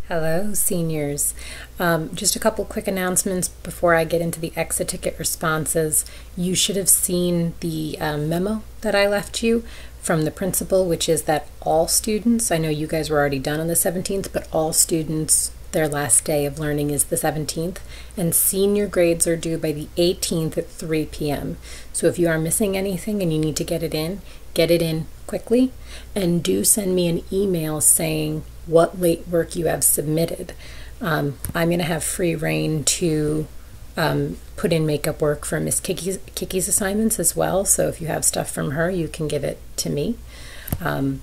Hello, seniors. Just a couple quick announcements before I get into the exit ticket responses. You should have seen the memo that I left you from the principal, which is that all students, I know you guys were already done on the 17th, but all students, their last day of learning is the 17th, and senior grades are due by the 18th at 3 p.m. So if you are missing anything and you need to get it in quickly, and do send me an email saying what late work you have submitted. I'm going to have free reign to put in makeup work for Miss Kiki's assignments as well, so if you have stuff from her, you can give it to me. And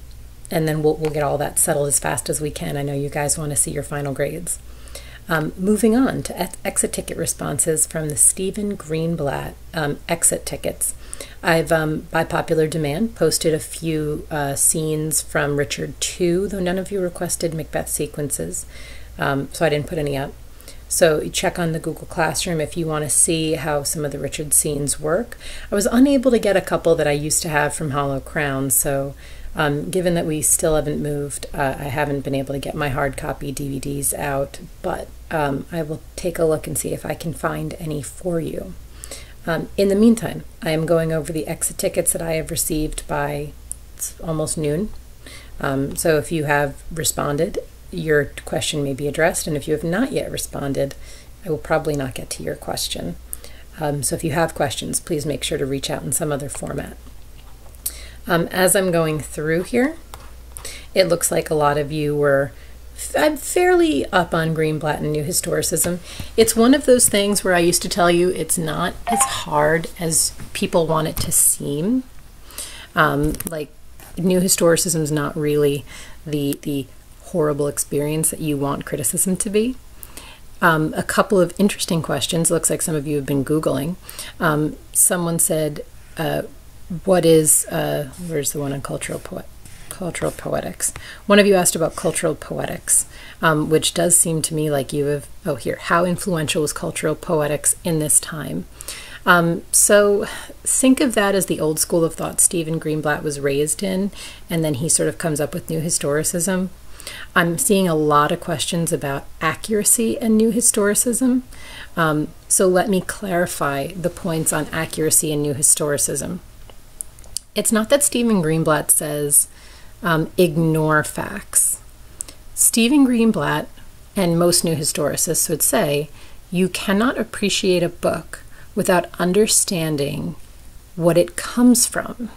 then we'll get all that settled as fast as we can. I know you guys want to see your final grades. Moving on to exit ticket responses from the Stephen Greenblatt exit tickets. I've, by popular demand, posted a few scenes from Richard II, though none of you requested Macbeth sequences, so I didn't put any up. So you check on the Google Classroom if you want to see how some of the Richard scenes work. I was unable to get a couple that I used to have from Hollow Crown, so given that we still haven't moved, I haven't been able to get my hard copy DVDs out, but I will take a look and see if I can find any for you. In the meantime, I am going over the exit tickets that I have received by almost noon. So if you have responded, your question may be addressed, and if you have not yet responded, I will probably not get to your question. So if you have questions, please make sure to reach out in some other format. As I'm going through here, it looks like a lot of you were fairly up on Greenblatt and New Historicism. It's one of those things where I used to tell you it's not as hard as people want it to seem. Like New Historicism is not really the horrible experience that you want criticism to be. A couple of interesting questions. Looks like some of you have been Googling. Someone said, what is, where's the one on cultural poetics? One of you asked about cultural poetics, which does seem to me like you have, oh here, how influential was cultural poetics in this time? So think of that as the old school of thought Stephen Greenblatt was raised in, and then he sort of comes up with New Historicism. I'm seeing a lot of questions about accuracy and New Historicism. So let me clarify the points on accuracy and New Historicism. It's not that Stephen Greenblatt says ignore facts. Stephen Greenblatt and most New Historicists would say you cannot appreciate a book without understanding what it comes from.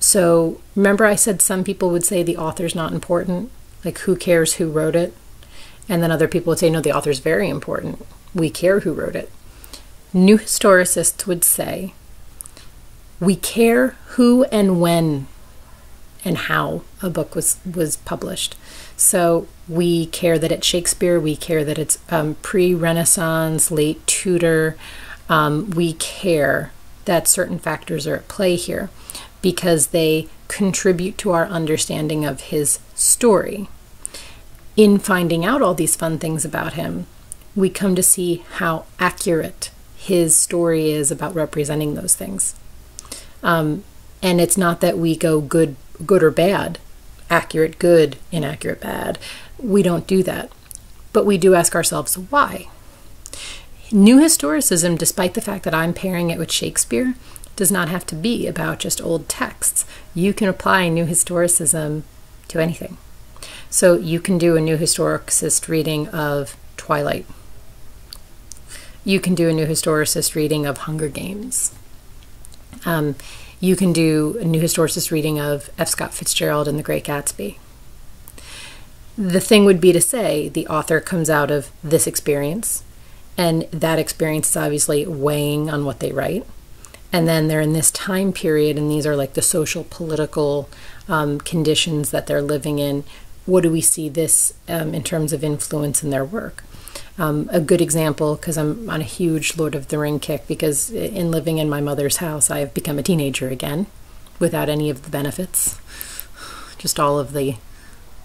So remember I said some people would say the author's not important, like who cares who wrote it? And then other people would say, no, the author's very important. We care who wrote it. New historicists would say, we care who and when and how a book was published. So we care that it's Shakespeare, we care that it's pre-Renaissance, late Tudor. We care that certain factors are at play here because they contribute to our understanding of his story. In finding out all these fun things about him, we come to see how accurate his story is about representing those things. And it's not that we go good or bad, accurate good, inaccurate bad. We don't do that. But we do ask ourselves why. New Historicism, despite the fact that I'm pairing it with Shakespeare, does not have to be about just old texts. You can apply New Historicism to anything. So you can do a New Historicist reading of Twilight. You can do a New Historicist reading of Hunger Games. You can do a New Historicist reading of F. Scott Fitzgerald and The Great Gatsby. The thing would be to say the author comes out of this experience, and that experience is obviously weighing on what they write. And then they're in this time period, and these are like the social, political conditions that they're living in. What do we see this in terms of influence in their work? A good example, because I'm on a huge Lord of the Ring kick, because in living in my mother's house, I have become a teenager again, without any of the benefits. Just all of the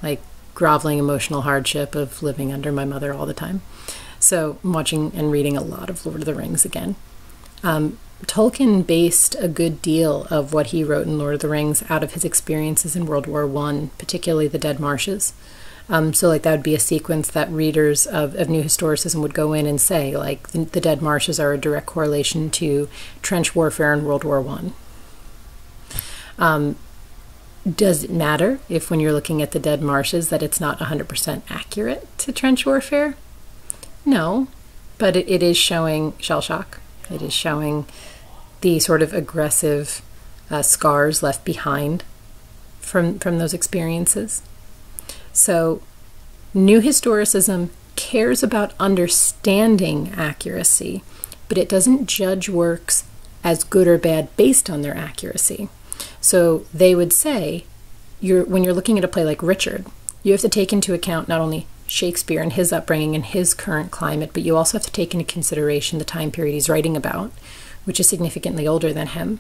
like groveling emotional hardship of living under my mother all the time. So I'm watching and reading a lot of Lord of the Rings again. Tolkien based a good deal of what he wrote in Lord of the Rings out of his experiences in World War I, particularly the Dead Marshes. So like that would be a sequence that readers of New Historicism would go in and say, like, the dead marshes are a direct correlation to trench warfare in World War I. Does it matter if when you're looking at the dead marshes that it's not 100% accurate to trench warfare? No, but it is showing shell shock. It is showing the sort of aggressive scars left behind from those experiences. So New Historicism cares about understanding accuracy, but it doesn't judge works as good or bad based on their accuracy. So they would say, when you're looking at a play like Richard, you have to take into account not only Shakespeare and his upbringing and his current climate, but you also have to take into consideration the time period he's writing about, which is significantly older than him.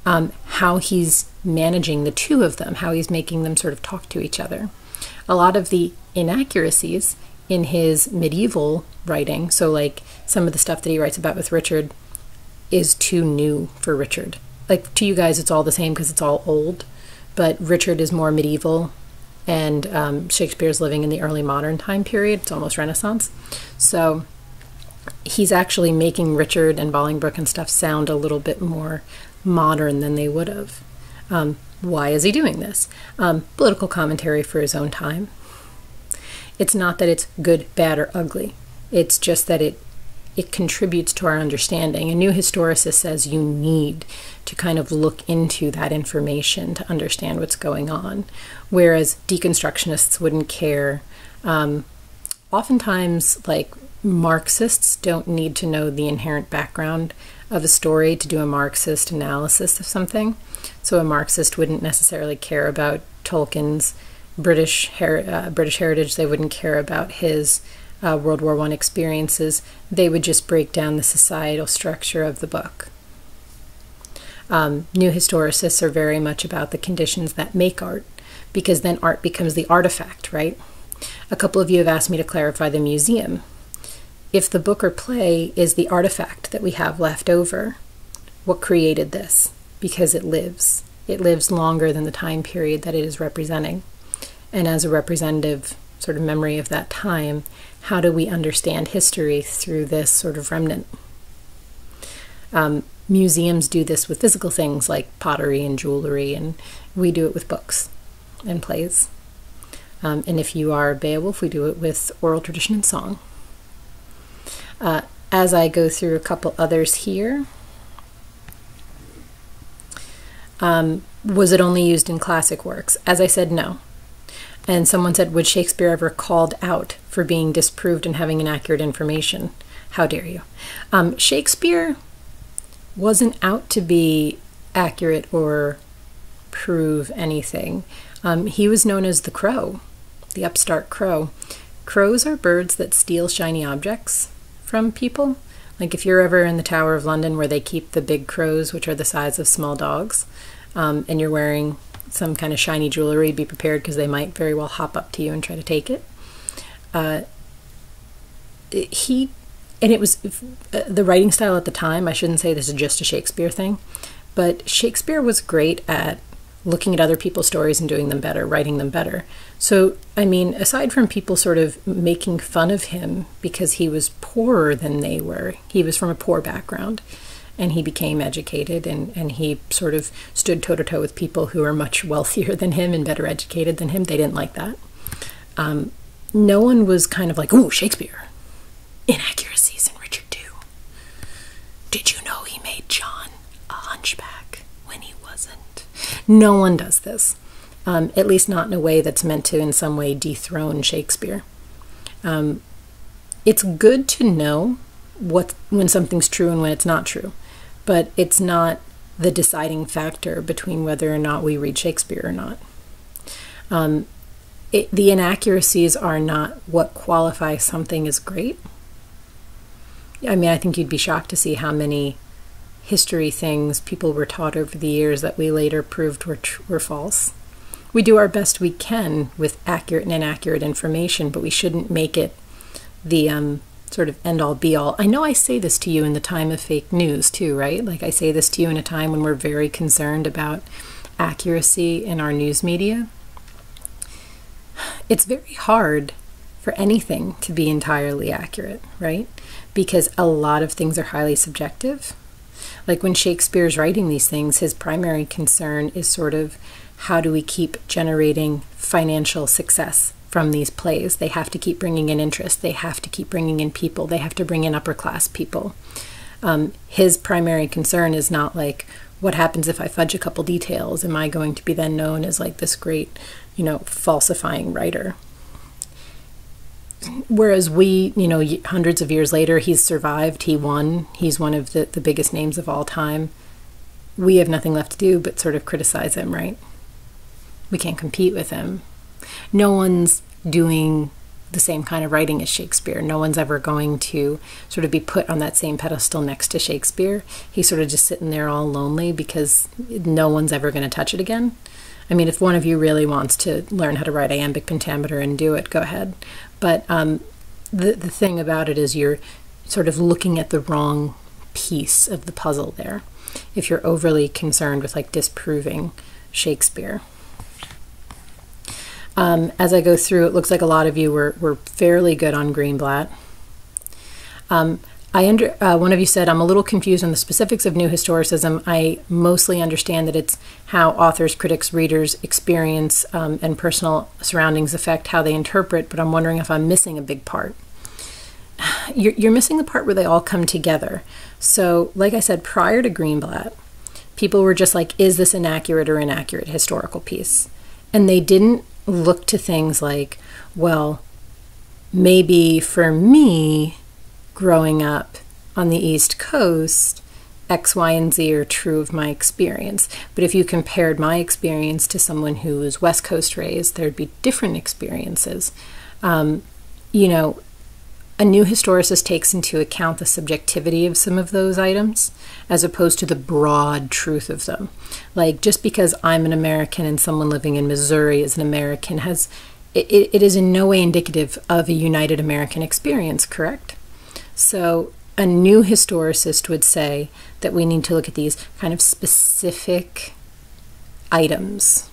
How he's managing the two of them, how he's making them sort of talk to each other. A lot of the inaccuracies in his medieval writing, so like some of the stuff that he writes about with Richard is too new for Richard. Like, to you guys it's all the same because it's all old, but Richard is more medieval, and Shakespeare's living in the early modern time period. It's almost Renaissance. So he's actually making Richard and Bolingbroke and stuff sound a little bit more modern than they would have. Why is he doing this? Political commentary for his own time. It's not that it's good, bad, or ugly. It's just that it contributes to our understanding. A new historicist says you need to kind of look into that information to understand what's going on, whereas deconstructionists wouldn't care. Oftentimes, like, Marxists don't need to know the inherent background of a story to do a Marxist analysis of something. So a Marxist wouldn't necessarily care about Tolkien's British heritage. They wouldn't care about his World War I experiences. They would just break down the societal structure of the book. New historicists are very much about the conditions that make art, because then art becomes the artifact, right? A couple of you have asked me to clarify the museum. If the book or play is the artifact that we have left over, what created this? Because it lives. It lives longer than the time period that it is representing. And as a representative sort of memory of that time, how do we understand history through this sort of remnant? Museums do this with physical things like pottery and jewelry, and we do it with books and plays. And if you are Beowulf, we do it with oral tradition and song. As I go through a couple others here, was it only used in classic works? As I said, no. And someone said, would Shakespeare ever called out for being disproved and having inaccurate information? How dare you? Shakespeare wasn't out to be accurate or prove anything. He was known as the crow, the upstart crow. Crows are birds that steal shiny objects from people. Like if you're ever in the Tower of London where they keep the big crows, which are the size of small dogs, and you're wearing some kind of shiny jewelry, be prepared because they might very well hop up to you and try to take it. And it was the writing style at the time. I shouldn't say this is just a Shakespeare thing, but Shakespeare was great at looking at other people's stories and doing them better, writing them better. So, I mean, aside from people sort of making fun of him because he was poorer than they were, he was from a poor background, and he became educated, and he sort of stood toe-to-toe with people who were much wealthier than him and better educated than him. They didn't like that. No one was kind of like, ooh, Shakespeare. Inaccuracies in Richard II. Did you know he made John a hunchback when he wasn't? No one does this, at least not in a way that's meant to in some way dethrone Shakespeare. It's good to know when something's true and when it's not true, but it's not the deciding factor between whether or not we read Shakespeare or not. The inaccuracies are not what qualifies something as great. I mean, I think you'd be shocked to see how many history things people were taught over the years that we later proved were false. We do our best we can with accurate and inaccurate information, but we shouldn't make it the sort of end-all be-all. I know I say this to you in the time of fake news too, right? Like I say this to you in a time when we're very concerned about accuracy in our news media. it's very hard for anything to be entirely accurate, right? Because a lot of things are highly subjective. Like when Shakespeare's writing these things, his primary concern is sort of how do we keep generating financial success from these plays? They have to keep bringing in interest. They have to keep bringing in people. They have to bring in upper class people. His primary concern is not like, what happens if I fudge a couple details? Am I going to be then known as like this great, falsifying writer? Whereas we, hundreds of years later, he's survived, he won, he's one of the biggest names of all time. We have nothing left to do but sort of criticize him, right? We can't compete with him. No one's doing the same kind of writing as Shakespeare. No one's ever going to sort of be put on that same pedestal next to Shakespeare. He's sort of just sitting there all lonely because no one's ever going to touch it again. I mean, if one of you really wants to learn how to write iambic pentameter and do it, go ahead. But the thing about it is you're sort of looking at the wrong piece of the puzzle there if you're overly concerned with like disproving Shakespeare. As I go through, it looks like a lot of you were fairly good on greenblatt. One of you said, I'm a little confused on the specifics of New Historicism. I mostly understand that it's how authors, critics, readers' experience and personal surroundings affect how they interpret, but I'm wondering if I'm missing a big part. You're missing the part where they all come together. So, like I said, prior to greenblatt, people were just like, is this an accurate or inaccurate historical piece? And they didn't look to things like, well, maybe for me, growing up on the East Coast, X, Y, and Z are true of my experience. But if you compared my experience to someone who was West Coast raised, there'd be different experiences. A new historicist takes into account the subjectivity of some of those items as opposed to the broad truth of them. Like, just because I'm an American and someone living in Missouri is an American it is in no way indicative of a united American experience, correct? So a new historicist would say that we need to look at these kind of specific items.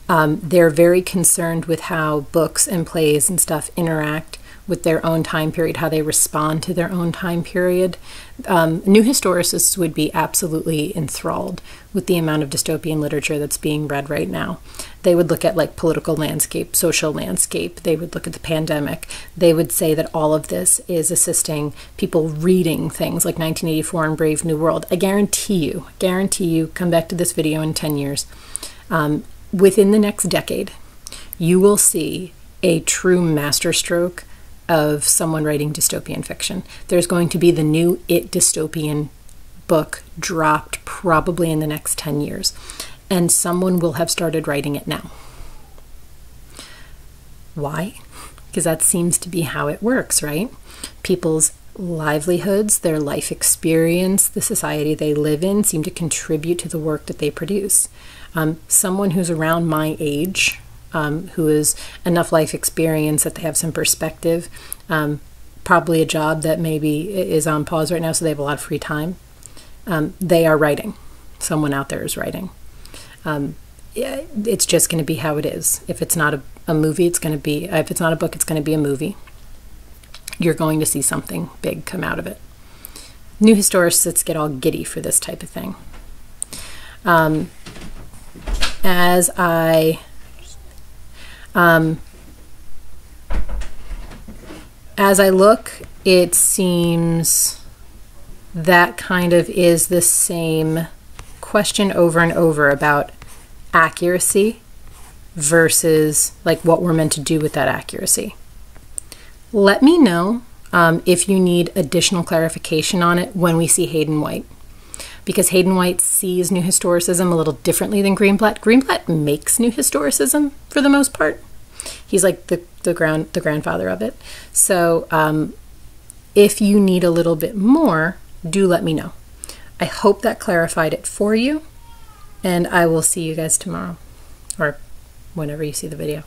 They're very concerned with how books and plays and stuff interact with their own time period, how they respond to their own time period. New historicists would be absolutely enthralled with the amount of dystopian literature that's being read right now. They would look at like political landscape, social landscape. They would look at the pandemic. They would say that all of this is assisting people reading things like 1984 and Brave New World. I guarantee you, come back to this video in 10 years. Within the next decade, you will see a true masterstroke of someone writing dystopian fiction. There's going to be the new It dystopian book dropped probably in the next 10 years, and someone will have started writing it now. Why? Because that seems to be how it works, right? People's livelihoods, their life experience, the society they live in seem to contribute to the work that they produce. Someone who's around my age, who has enough life experience that they have some perspective, probably a job that maybe is on pause right now, so they have a lot of free time. They are writing. Someone out there is writing. It's just going to be how it is. If it's not a movie, it's going to be, if it's not a book, it's going to be a movie. You're going to see something big come out of it. New historicists get all giddy for this type of thing. As I look, it seems that kind of is the same question over and over about accuracy versus like what we're meant to do with that accuracy. Let me know if you need additional clarification on it when we see Hayden White, because Hayden White sees New Historicism a little differently than Greenblatt. Greenblatt makes New Historicism for the most part. He's like the grandfather of it. So if you need a little bit more, do let me know. I hope that clarified it for you, and I will see you guys tomorrow or whenever you see the video.